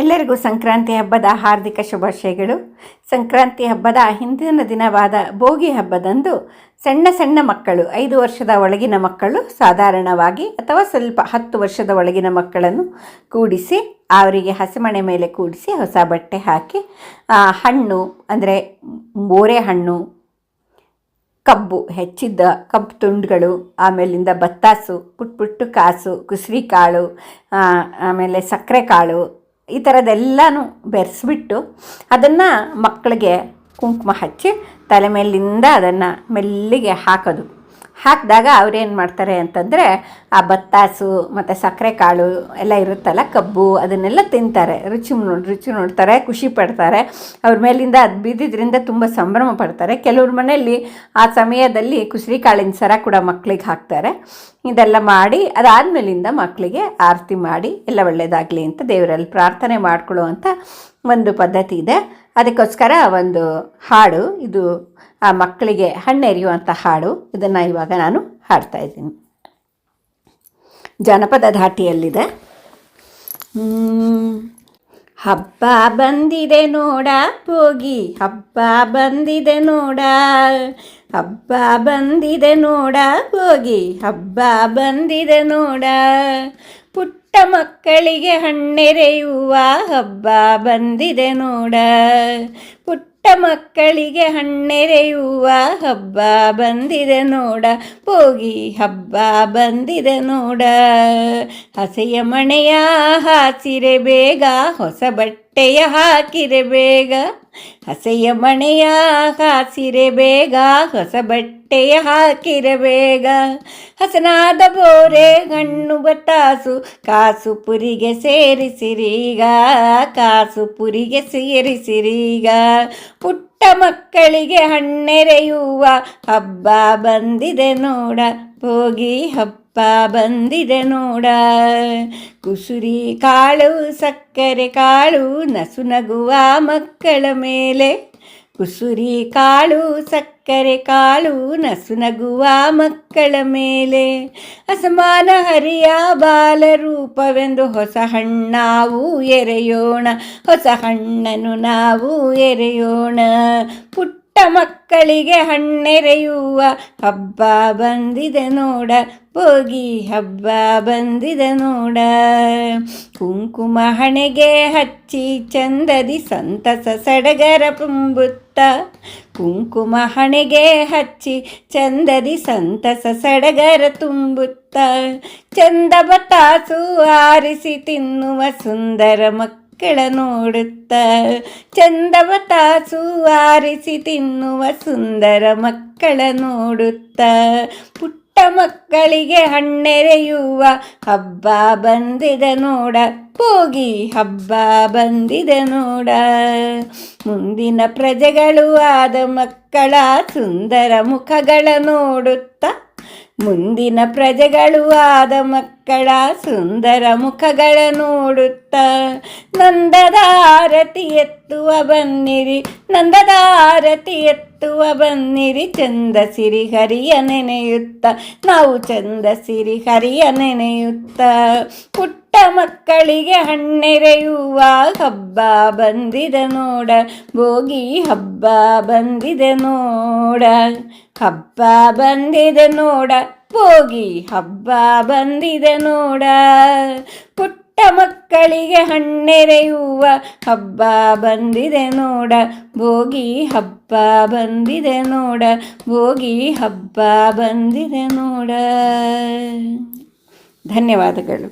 ಎಲ್ಲರಿಗೂ ಸಂಕ್ರಾಂತಿ ಹಬ್ಬದ ಹಾರ್ದಿಕ ಶುಭಾಶಯಗಳು. ಸಂಕ್ರಾಂತಿ ಹಬ್ಬದ ಹಿಂದಿನ ದಿನವಾದ ಭೋಗಿ ಹಬ್ಬದಂದು ಸಣ್ಣ ಸಣ್ಣ ಮಕ್ಕಳು, 5 ವರ್ಷದ ಒಳಗಿನ ಮಕ್ಕಳು ಸಾಧಾರಣವಾಗಿ ಅಥವಾ ಸ್ವಲ್ಪ 10 ವರ್ಷದ ಒಳಗಿನ ಮಕ್ಕಳನ್ನು ಕೂಡಿಸಿ ಅವರಿಗೆ ಹಸಿಮಣೆ ಮೇಲೆ ಕೂಡಿಸಿ ಹೊಸ ಬಟ್ಟೆ ಹಾಕಿ ಹಣ್ಣು ಅಂದರೆ ಬೋರೆ ಹಣ್ಣು, ಕಬ್ಬು, ಹೆಚ್ಚಿದ್ದ ಕಬ್ಬು ತುಂಡುಗಳು, ಆಮೇಲಿಂದ ಬತ್ತಾಸು, ಪುಟ್ಟು ಕಾಸು, ಕುಸ್ರಿ ಕಾಳು, ಆಮೇಲೆ ಸಕ್ಕರೆ ಕಾಳು, ಈ ಥರದ್ದೆಲ್ಲನೂ ಬೆರೆಸ್ಬಿಟ್ಟು ಅದನ್ನು ಮಕ್ಕಳಿಗೆ ಕುಂಕುಮ ಹಚ್ಚಿ ತಲೆ ಮೇಲಿಂದ ಅದನ್ನು ಮೆಲ್ಲಿಗೆ ಹಾಕೋದು. ಹಾಕಿದಾಗ ಅವ್ರೇನು ಮಾಡ್ತಾರೆ ಅಂತಂದರೆ ಆ ಬತ್ತಾಸು ಮತ್ತು ಸಕ್ಕರೆ ಕಾಳು ಎಲ್ಲ ಇರುತ್ತಲ್ಲ, ಕಬ್ಬು, ಅದನ್ನೆಲ್ಲ ತಿಂತಾರೆ. ರುಚಿ ನೋಡ್ತಾರೆ, ಖುಷಿ ಪಡ್ತಾರೆ. ಅವ್ರ ಮೇಲಿಂದ ಅದು ಬಿದ್ದಿದ್ದರಿಂದ ತುಂಬ ಸಂಭ್ರಮ ಪಡ್ತಾರೆ. ಕೆಲವ್ರ ಮನೆಯಲ್ಲಿ ಆ ಸಮಯದಲ್ಲಿ ಕುಸ್ರಿ ಕಾಳಿನ ಸರ ಕೂಡ ಮಕ್ಕಳಿಗೆ ಹಾಕ್ತಾರೆ. ಇದೆಲ್ಲ ಮಾಡಿ ಅದಾದಮೇಲಿಂದ ಮಕ್ಕಳಿಗೆ ಆರತಿ ಮಾಡಿ ಎಲ್ಲ ಒಳ್ಳೆಯದಾಗಲಿ ಅಂತ ದೇವರಲ್ಲಿ ಪ್ರಾರ್ಥನೆ ಮಾಡ್ಕೊಳ್ಳುವಂಥ ಒಂದು ಪದ್ಧತಿ ಇದೆ. ಅದಕ್ಕೋಸ್ಕರ ಒಂದು ಹಾಡು, ಇದು ಆ ಮಕ್ಕಳಿಗೆ ಹಣ್ಣೆರೆಯುವಂಥ ಹಾಡು. ಇದನ್ನು ಇವಾಗ ನಾನು ಹಾಡ್ತಾ ಇದ್ದೀನಿ. ಜನಪದ ಧಾಟಿಯಲ್ಲಿದೆ. ಹಬ್ಬ ಬಂದಿದೆ ನೋಡ ಭೋಗಿ, ಹಬ್ಬ ಬಂದಿದೆ ನೋಡ, ಹಬ್ಬ ಬಂದಿದೆ ನೋಡ ಭೋಗಿ, ಹಬ್ಬ ಬಂದಿದೆ ನೋಡ, ಪುಟ್ಟ ಮಕ್ಕಳಿಗೆ ಹಣ್ಣೆರೆಯುವ ಹಬ್ಬ ಬಂದಿದೆ ನೋಡ, ಪುಟ್ಟ ಮಕ್ಕಳಿಗೆ ಹಣ್ಣೆರೆಯುವ ಹಬ್ಬ ಬಂದಿದೆ ನೋಡ, ಭೋಗಿ ಹಬ್ಬ ಬಂದಿದೆ ನೋಡ, ಹಸೆಯ ಮಣೆಯ ಹಾಸಿರೆ ಬೇಗ, ಹೊಸ ಬಟ್ಟೆಯ ಹಾಕಿರೆ ಬೇಗ, ಹಸೆಯ ಮಣೆಯ ಹಾಸಿರೆ ಬೇಗ, ಹೊಸ ಬಟ್ಟೆಯ ಹಾಕಿರೆ ಬೇಗ, ಹಸನಾದ ಬೋರೆ ಹಣ್ಣು ಬತ್ತಾಸು, ಕಾಸು ಪುರಿಗೆ ಸೇರಿಸಿರೀಗ, ಕಾಸು ಪುರಿಗೆ ಸೇರಿಸಿರೀಗ, ಪುಟ್ಟ ಮಕ್ಕಳಿಗೆ ಹಣ್ಣೆರೆಯುವ ಹಬ್ಬ ಬಂದಿದೆ ನೋಡ, ಭೋಗಿ ಹಬ್ಬ ಬಂದಿದೆ ನೋಡ, ಕುಸುರಿ ಕಾಳು ಸಕ್ಕರೆ ಕಾಳು ನಸುನಗುವ ಮಕ್ಕಳ ಮೇಲೆ, ಕುಸುರಿ ಕಾಳು ಸಕ್ಕರೆ ಕಾಳು ನಸುನಗುವ ಮಕ್ಕಳ ಮೇಲೆ, ಅಸಮಾನ ಹರಿಯ ಬಾಲರೂಪವೆಂದು ಹೊಸ ಹಣ್ಣಾವು ಎರೆಯೋಣ, ಹೊಸ ಹಣ್ಣನ್ನು ನಾವು ಎರೆಯೋಣ, ಪುಟ್ಟ ಮಕ್ಕಳಿಗೆ ಹಣ್ಣೆರೆಯುವ ಹಬ್ಬ ಬಂದಿದೆ ನೋಡ, ಭೋಗಿ ಹಬ್ಬ ಬಂದಿದೆ ನೋಡ, ಕುಂಕುಮ ಹಣೆಗೆ ಹಚ್ಚಿ ಚಂದದಿ ಸಂತಸ ಸಡಗರ ತುಂಬುತ್ತ, ಕುಂಕುಮ ಹಣೆಗೆ ಹಚ್ಚಿ ಚಂದದಿ ಸಂತಸ ಸಡಗರ ತುಂಬುತ್ತ, ಚಂದ ಬತ್ತಾಸು ಆರಿಸಿ ತಿನ್ನುವ ಸುಂದರ ಮಕ್ಕಳ ನೋಡುತ್ತ, ಚಂದ ಬತ್ತಾಸು ಆರಿಸಿ ತಿನ್ನುವ ಸುಂದರ ಮಕ್ಕಳ ನೋಡುತ್ತ, ಪುಟ್ಟ ಮಕ್ಕಳಿಗೆ ಹಣ್ಣೆರೆಯುವ ಹಬ್ಬ ಬಂದಿದೆ ನೋಡ, ಭೋಗಿ ಹಬ್ಬ ಬಂದಿದೆ ನೋಡ, ಮುಂದಿನ ಪ್ರಜೆಗಳು ಆದ ಮಕ್ಕಳ ಸುಂದರ ಮುಖಗಳ ನೋಡುತ್ತ, ಮುಂದಿನ ಪ್ರಜೆಗಳು ಆದ ಮಕ್ಕಳ ಸುಂದರ ಮುಖಗಳ ನೋಡುತ್ತ, ನಂದದ ಆರತಿ ಎತ್ತುವ ಬನ್ನಿರಿ, ನಂದದ ಆರತಿ ಎತ್ತುವ ಬನ್ನಿರಿ, ಚಂದ ಸಿರಿ ಹರಿಯ ನೆನೆಯುತ್ತ, ನಾವು ಚಂದ ಸಿರಿ ಹರಿಯ ನೆನೆಯುತ್ತ, ಪುಟ್ಟ ಮಕ್ಕಳಿಗೆ ಹಣ್ಣೆರೆಯುವ ಹಬ್ಬ ಬಂದಿದೆ ನೋಡ, ಭೋಗಿ ಹಬ್ಬ ಬಂದಿದೆ ನೋಡ, ಹಬ್ಬ ಬಂದಿದೆ ನೋಡ, ಭೋಗಿ ಹಬ್ಬ ಬಂದಿದೆ ನೋಡ, ಪುಟ್ಟ ಮಕ್ಕಳಿಗೆ ಹಣ್ಣೆರೆಯುವ ಹಬ್ಬ ಬಂದಿದೆ ನೋಡ, ಭೋಗಿ ಹಬ್ಬ ಬಂದಿದೆ ನೋಡ, ಭೋಗಿ ಹಬ್ಬ ಬಂದಿದೆ ನೋಡ. ಧನ್ಯವಾದಗಳು.